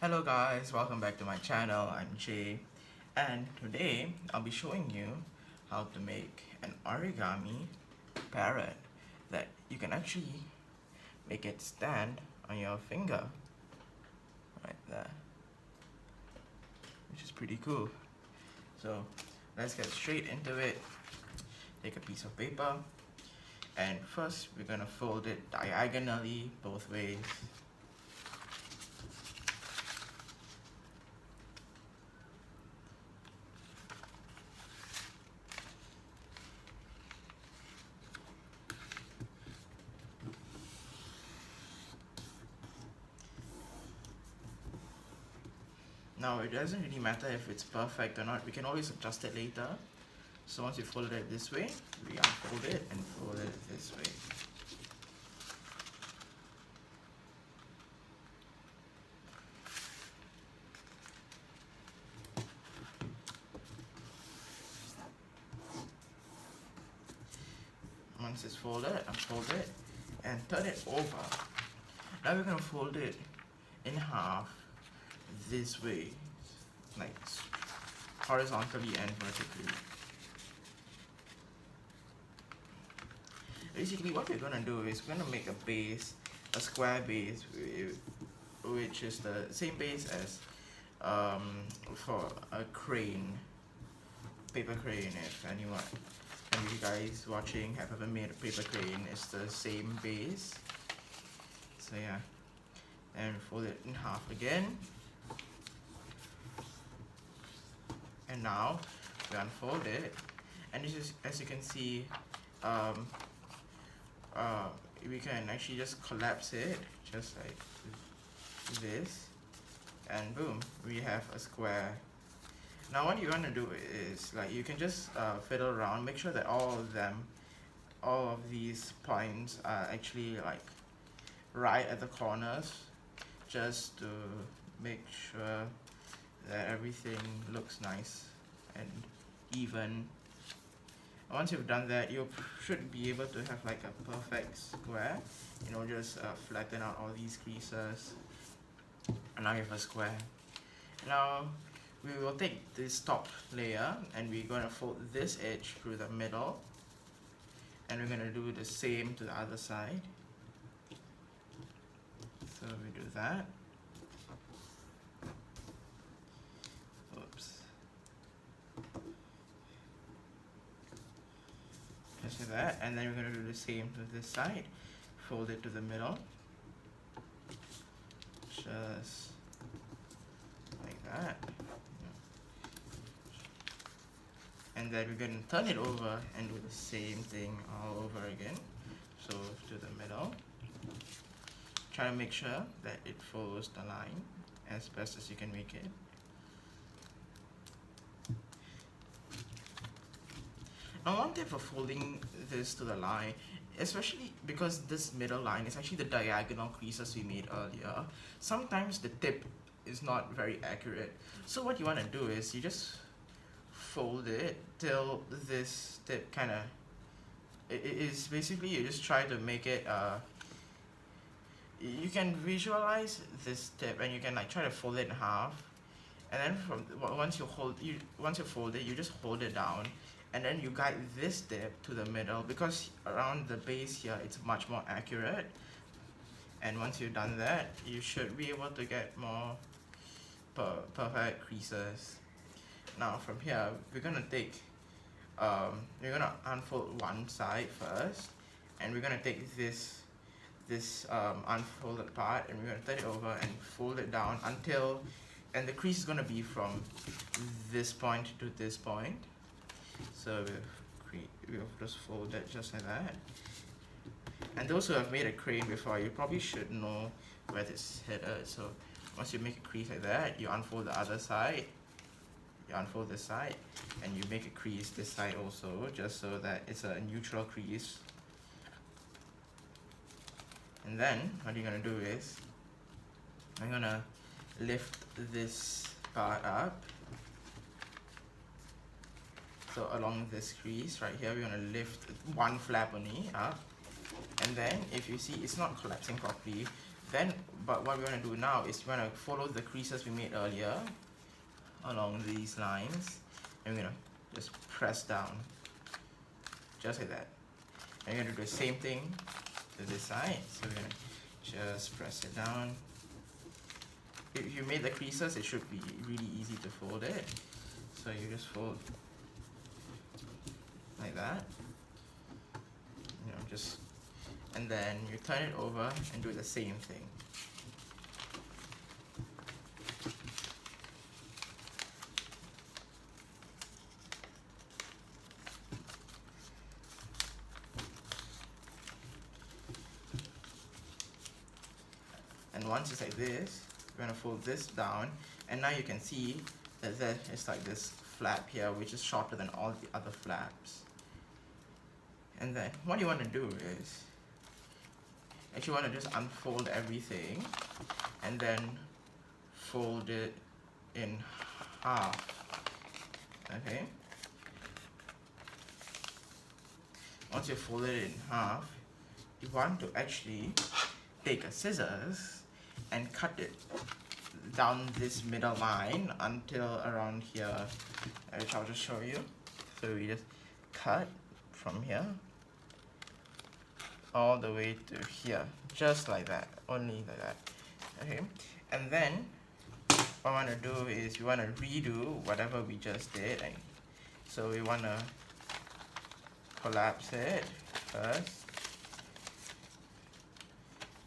Hello guys, welcome back to my channel. I'm Jay, and today I'll be showing you how to make an origami parrot that you can actually make it stand on your finger right there, which is pretty cool. So let's get straight into it. Take a piece of paper, and first we're gonna fold it diagonally both ways. Now it doesn't really matter if it's perfect or not, we can always adjust it later. So once you fold it this way, we unfold it and fold it this way. Once it's folded, unfold it and turn it over. Now we're going to fold it in half this way, like horizontally and vertically. Basically what we're going to do is we're going to make a base, a square base, which is the same base as for a crane, paper crane. If anyone, any of you guys watching have ever made a paper crane, it's the same base. So yeah, and fold it in half again. And now we unfold it, and this is, as you can see, we can actually just collapse it just like this, and boom, we have a square. Now what you want to do is, like, you can just fiddle around, make sure that all of these points are actually like right at the corners, just to make sure that everything looks nice and even. Once you've done that, you should be able to have like a perfect square. Just flatten out all these creases, and now you have a square. Now we will take this top layer and we're going to fold this edge through the middle, and we're going to do the same to the other side. So we do that. Oops. Just like that, and then we're going to do the same to this side. Fold it to the middle, just like that. And then we're going to turn it over and do the same thing all over again. So to the middle, try to make sure that it follows the line as best as you can make it. Now one tip for folding this to the line, especially because this middle line is actually the diagonal creases we made earlier, sometimes the tip is not very accurate. So what you want to do is you just fold it till this tip kind of, it is basically, you just try to make it, you can visualize this tip and you can like try to fold it in half, and then once you fold it, you just hold it down, and then you guide this tip to the middle, because around the base here it's much more accurate. And once you've done that, you should be able to get more perfect creases. Now from here, we're gonna take, we're gonna unfold one side first, and we're gonna take this unfolded part, and we're gonna turn it over and fold it down until, and the crease is gonna be from this point to this point. So we'll just fold it just like that. And those who have made a crane before, you probably should know where this headed. So once you make a crease like that, you unfold the other side, you unfold this side, and you make a crease this side also, just so that it's a neutral crease. And then what you're gonna do is, I'm gonna lift this part up. So along this crease right here, we're gonna lift one flap only up, and then if you see it's not collapsing properly, then but what we want to do now is we want to follow the creases we made earlier along these lines, and we're going to just press down just like that. And we're going to do the same thing to this side, so we're going to just press it down. If you made the creases, it should be really easy to fold it. So you just fold like that, just, and then you turn it over and do the same thing. And once it's like this, we're gonna fold this down, and now you can see that there is like this flap here, which is shorter than all the other flaps. And then what you want to do is actually want to just unfold everything and then fold it in half. Okay, once you fold it in half, you want to actually take a scissors and cut it down this middle line until around here, which I'll just show you. So we just cut from here all the way to here, just like that, only like that. Okay, and then what I want to do is we want to redo whatever we just did, and so we want to collapse it first.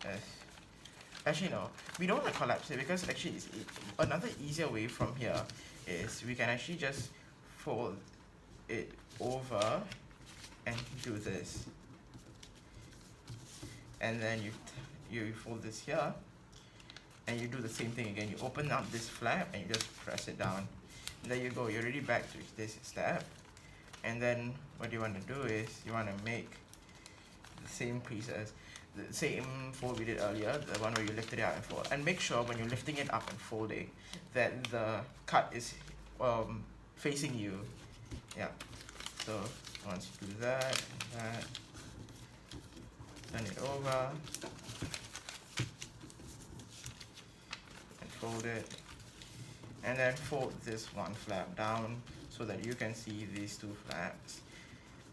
Yes. Actually no, we don't want to collapse it, because actually it's another easier way from here is we can actually just fold it over and do this, and then you fold this here and you do the same thing again. You open up this flap and you just press it down, and there you go, you're already back to this step. And then what you want to do is you want to make the same creases, the same fold we did earlier, the one where you lifted it up and fold. And make sure when you're lifting it up and folding that the cut is facing you. Yeah. So once you do that, turn it over and fold it, and then fold this one flap down so that you can see these two flaps.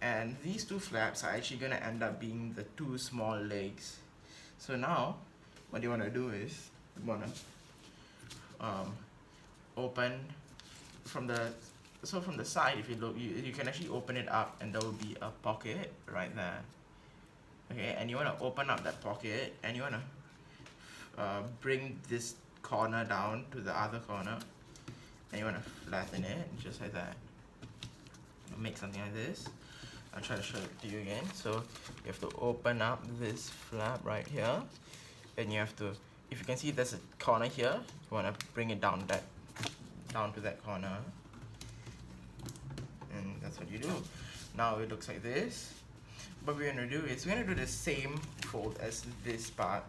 And these two flaps are actually going to end up being the two small legs. So now what you want to do is you want to open from the side. If you look, you can actually open it up, and there will be a pocket right there. Okay, and you want to open up that pocket, and you want to bring this corner down to the other corner, and you want to flatten it just like that. Make something like this. I'll try to show it to you again. So you have to open up this flap right here, and you have to, if you can see there's a corner here, you want to bring it down to that corner, and that's what you do. Now it looks like this. What we're going to do is we're going to do the same fold as this part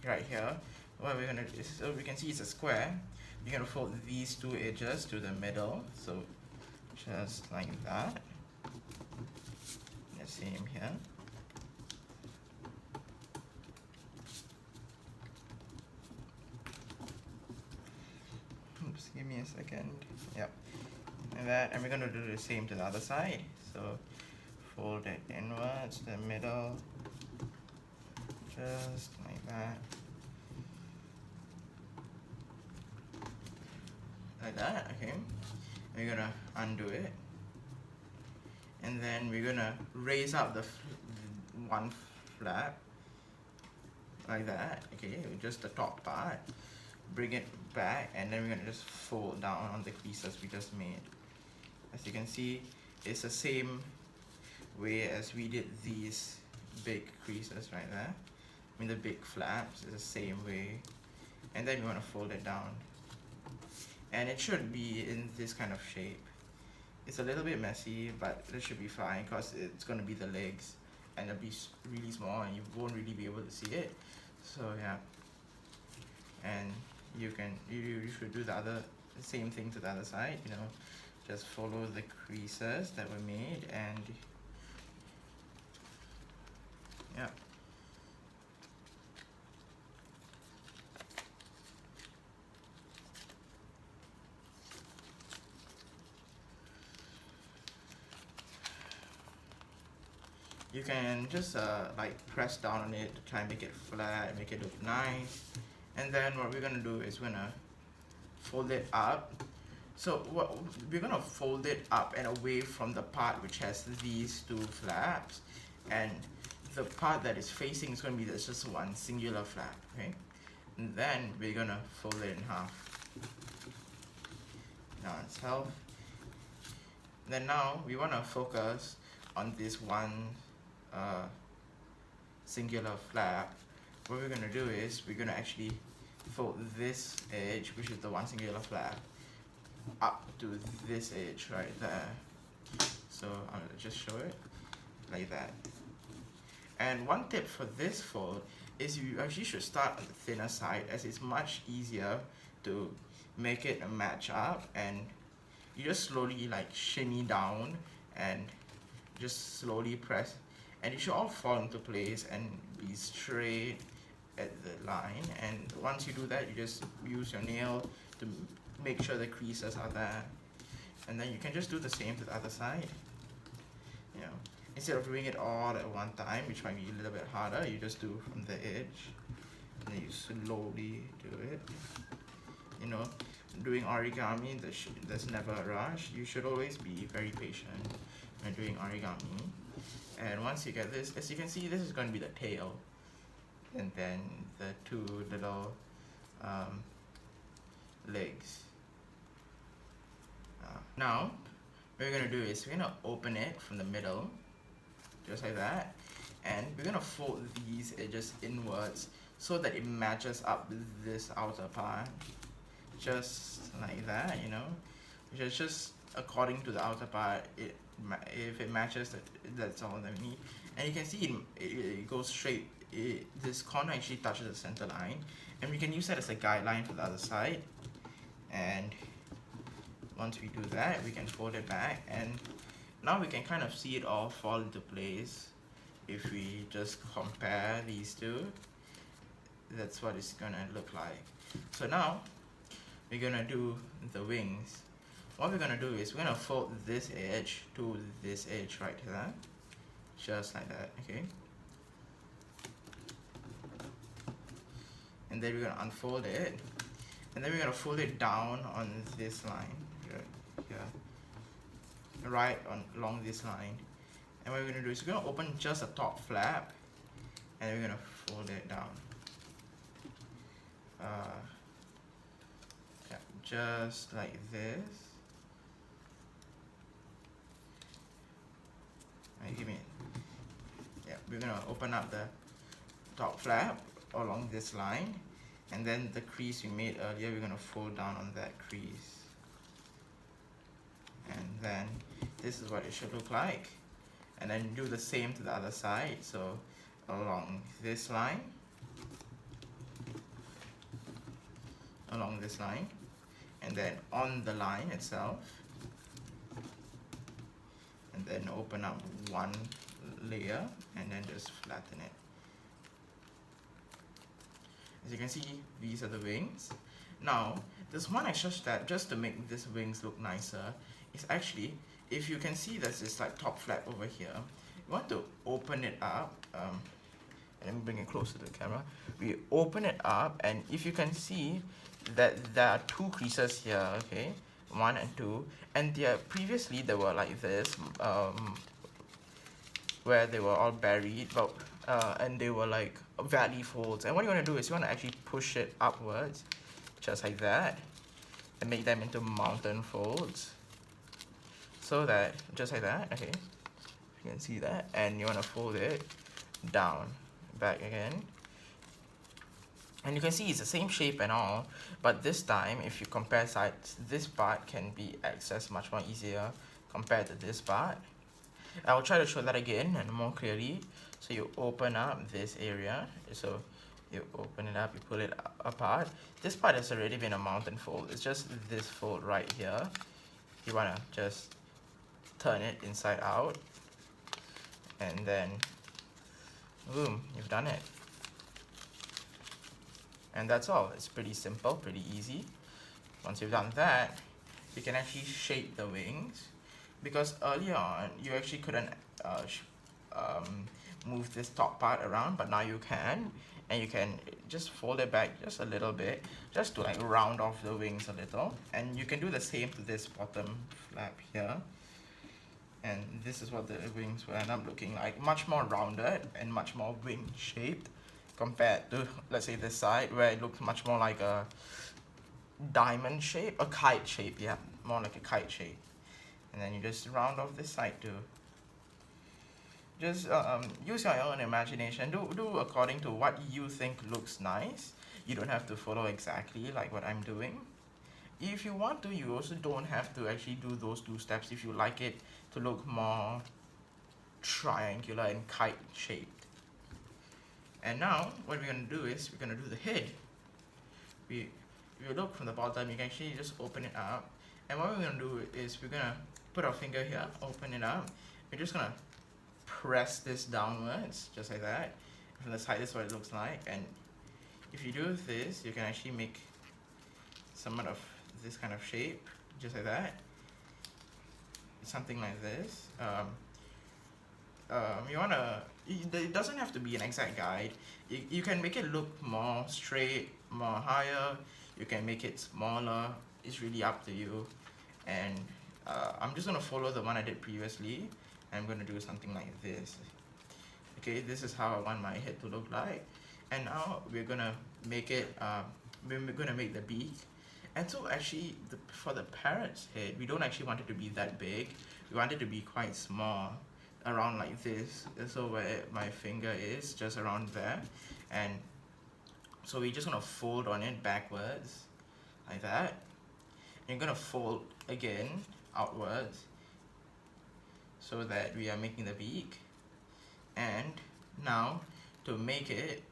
right here. What we're going to do is, so we can see it's a square, you're going to fold these two edges to the middle, so just like that. The same here. Oops, give me a second. Yep. And that, and we're going to do the same to the other side. So fold it inwards to the middle, just like that. Like that, okay. We're gonna undo it, and then we're gonna raise up the one flap like that, okay, just the top part, bring it back, and then we're gonna just fold down on the creases we just made. As you can see, it's the same way as we did these big creases right there. I mean the big flaps is the same way, and then we want to fold it down. And it should be in this kind of shape. It's a little bit messy, but it should be fine because it's going to be the legs, and it'll be really small and you won't really be able to see it. So yeah, and you should do the same thing to the other side, just follow the creases that were made, and yeah. you can just like press down on it to try and make it flat, make it look nice. And then what we're gonna do is we're gonna fold it up. So what we're gonna fold it up and away from the part which has these two flaps, and the part that is facing is gonna be just one singular flap, okay? And then we're gonna fold it in half. Now itself. Then now we wanna focus on this one singular flap. What we're gonna do is we're gonna actually fold this edge, which is the one singular flap, up to this edge right there. So I'll just show it like that. And one tip for this fold is you actually should start on the thinner side, as it's much easier to make it match up, and you just slowly like shimmy down and just slowly press, and it should all fall into place and be straight at the line. And once you do that, you just use your nail to make sure the creases are there, and then you can just do the same to the other side. You know, instead of doing it all at one time, which might be a little bit harder, you just do from the edge, and then you slowly do it. You know, doing origami, there's never a rush. You should always be very patient when doing origami. And once you get this, as you can see, this is going to be the tail, and then the two little legs. Now, what we're going to do is we're going to open it from the middle, just like that, and we're going to fold these edges inwards so that it matches up with this outer part, just like that, you know. Just according to the outer part, if it matches, that's all that we need. And you can see it goes straight. This corner actually touches the center line, and we can use that as a guideline for the other side. And once we do that, we can fold it back, and now we can kind of see it all fall into place. If we just compare these two, that's what it's gonna look like. So now we're gonna do the wings. What we're gonna do is we're gonna fold this edge to this edge right here, just like that, okay? And then we're gonna unfold it, and then we're gonna fold it down on this line here, right along this line. And what we're gonna do is we're gonna open just the top flap, and then we're gonna fold it down. Yeah, just like this. Give me it. Yeah, we're gonna open up the top flap along this line, and then the crease we made earlier, we're gonna fold down on that crease. And then this is what it should look like. And then do the same to the other side. So along this line, and then on the line itself, and then open up one layer and then just flatten it. As you can see, these are the wings. Now, there's one extra step just to make these wings look nicer. Is actually, if you can see there's this like top flap over here, you want to open it up. And let me bring it closer to the camera. We open it up, and if you can see that there are two creases here, okay, 1 and 2, and previously they were like this, where they were all buried, but and they were like valley folds. And what you want to do is you want to actually push it upwards, just like that, and make them into mountain folds. So that, just like that, okay, you can see that, and you want to fold it down, back again. And you can see it's the same shape and all, but this time, if you compare sides, this part can be accessed much more easier compared to this part. I will try to show that again and more clearly. So you open up this area, so you open it up, you pull it apart. This part has already been a mountain fold. It's just this fold right here. You want to just turn it inside out, and then boom, you've done it. And that's all. It's pretty simple, pretty easy. Once you've done that, you can actually shape the wings, because earlier on you actually couldn't move this top part around, but now you can, and you can just fold it back just a little bit, just to like round off the wings a little. And you can do the same to this bottom flap here, and this is what the wings will end up looking like, much more rounded and much more wing shaped compared to, let's say, this side where it looks much more like a diamond shape, a kite shape, yeah, more like a kite shape. And then you just round off this side too. Just use your own imagination. Do according to what you think looks nice. You don't have to follow exactly like what I'm doing. If you want to, you also don't have to actually do those 2 steps if you like it to look more triangular and kite shaped. And now what we're going to do is we're going to do the head. If you look from the bottom, you can actually just open it up. And what we're going to do is we're going to put our finger here, open it up. We're just going to press this downwards, just like that. From the side, this is what it looks like. And if you do this, you can actually make somewhat of this kind of shape, just like that. Something like this. You wanna, it doesn't have to be an exact guide. You can make it look more straight, more higher. You can make it smaller. It's really up to you. And I'm just gonna follow the one I did previously. I'm gonna do something like this. Okay, this is how I want my head to look like. And now we're gonna make it, we're gonna make the beak. And so actually, for the parrot's head, we don't actually want it to be that big. We want it to be quite small, around like this. So where my finger is, just around there. And so we're just gonna fold on it backwards, like that. And you're gonna fold again, outwards, so that we are making the beak. And now, to make it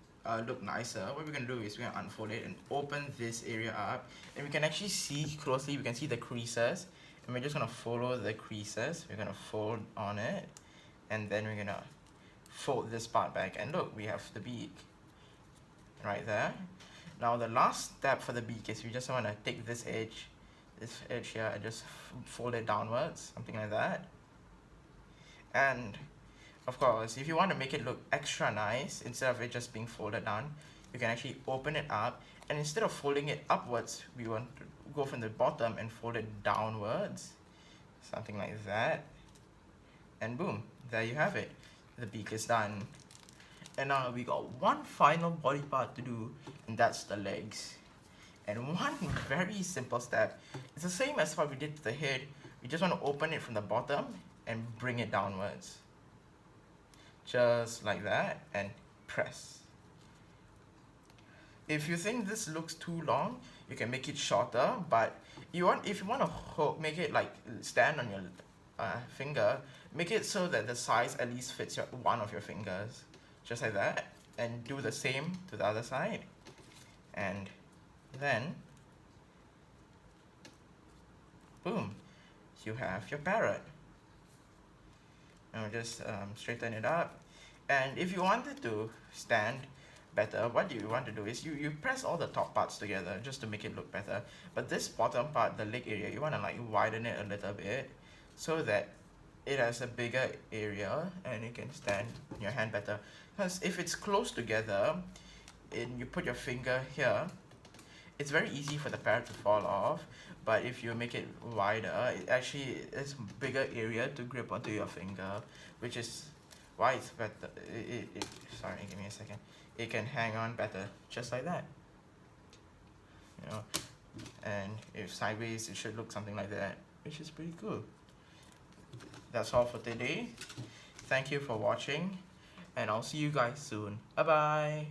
look nicer, what we're going to do is we're going to unfold it and open this area up, and we can actually see closely, we can see the creases, and we're just going to follow the creases. We're going to fold on it, and then we're going to fold this part back, and look, we have the beak right there. Now the last step for the beak is we just want to take this edge here, and just fold it downwards, something like that. And of course, if you want to make it look extra nice, instead of it just being folded down, you can actually open it up, and instead of folding it upwards, we want to go from the bottom and fold it downwards, something like that. And boom, there you have it. The beak is done. And now we got one final body part to do, and that's the legs. And one very simple step. It's the same as what we did to the head. We just want to open it from the bottom and bring it downwards, just like that, and press. If you think this looks too long, you can make it shorter, but if you want to make it like stand on your finger, make it so that the size at least fits one of your fingers, just like that, and do the same to the other side. And then boom, you have your parrot. Now just straighten it up. And if you wanted to stand better, what you want to do is you press all the top parts together just to make it look better. But this bottom part, the leg area, you want to like widen it a little bit so that it has a bigger area and you can stand your hand better. Because if it's close together and you put your finger here, it's very easy for the parrot to fall off. But if you make it wider, it actually is bigger area to grip onto your finger, which is why it's better. Sorry, give me a second. It can hang on better, just like that. You know, and if sideways, it should look something like that, which is pretty cool. That's all for today. Thank you for watching, and I'll see you guys soon. Bye bye.